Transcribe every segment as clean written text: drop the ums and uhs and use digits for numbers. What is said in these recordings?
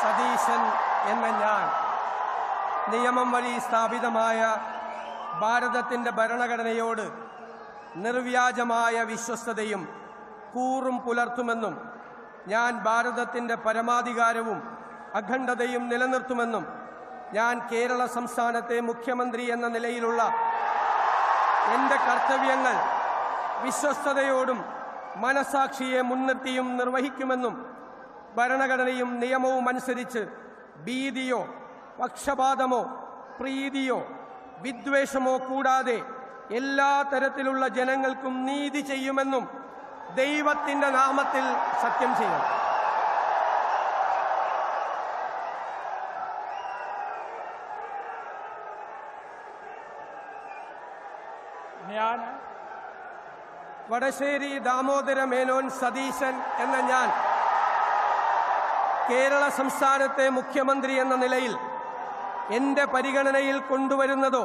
സതീശൻ എന്ന ഞാൻ നിയമം വഴി സ്ഥാപിതമായ ഭാരതത്തിൻ്റെ ഭരണഘടനയോട് നിർവ്യാജമായ വിശ്വസ്തതയും കൂറും പുലർത്തുമെന്നും ഞാൻ ഭാരതത്തിൻ്റെ പരമാധികാരവും അഖണ്ഡതയും നിലനിർത്തുമെന്നും ഞാൻ കേരള സംസ്ഥാനത്തെ മുഖ്യമന്ത്രി എന്ന നിലയിലുള്ള എൻ്റെ കർത്തവ്യങ്ങൾ വിശ്വസ്തയോടും മനസാക്ഷിയെ മുൻനിർത്തിയും നിർവഹിക്കുമെന്നും ഭരണഘടനയും നിയമവും അനുസരിച്ച് ഭീതിയോ പക്ഷപാതമോ പ്രീതിയോ വിദ്വേഷമോ കൂടാതെ എല്ലാ തരത്തിലുള്ള ജനങ്ങൾക്കും നീതി ചെയ്യുമെന്നും ദൈവത്തിൻ്റെ നാമത്തിൽ സത്യം ചെയ്യും. ഞാൻ വടശ്ശേരി ദാമോദര മേനോൻ സതീശൻ എന്ന ഞാൻ കേരള സംസ്ഥാനത്തെ മുഖ്യമന്ത്രി എന്ന നിലയിൽ എൻ്റെ പരിഗണനയിൽ കൊണ്ടുവരുന്നതോ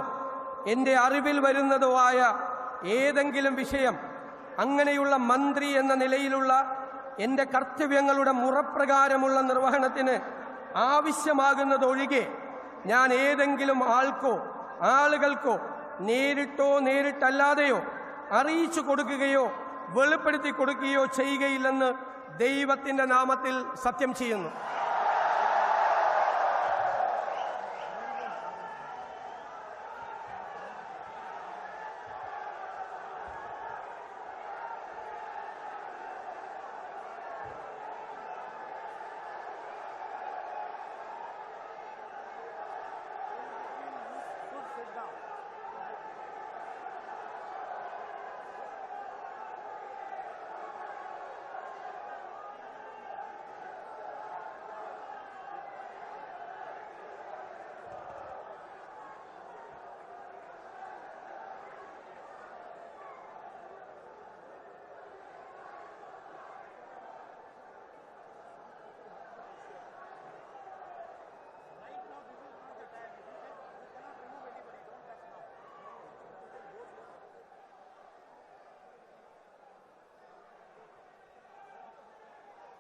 എൻ്റെ അറിവിൽ വരുന്നതോ ആയ ഏതെങ്കിലും വിഷയം അങ്ങനെയുള്ള മന്ത്രി എന്ന നിലയിലുള്ള എൻ്റെ കർത്തവ്യങ്ങളുടെ മുറപ്രകാരമുള്ള നിർവഹണത്തിന് ആവശ്യമാകുന്നതൊഴികെ ഞാൻ ഏതെങ്കിലും ആൾക്കോ ആളുകൾക്കോ നേരിട്ടോ നേരിട്ടല്ലാതെയോ അറിയിച്ചു കൊടുക്കുകയോ വെളിപ്പെടുത്തി കൊടുക്കുകയോ ചെയ്യുകയില്ലെന്ന് ദൈവത്തിൻ്റെ നാമത്തിൽ സത്യം ചെയ്യുന്നു.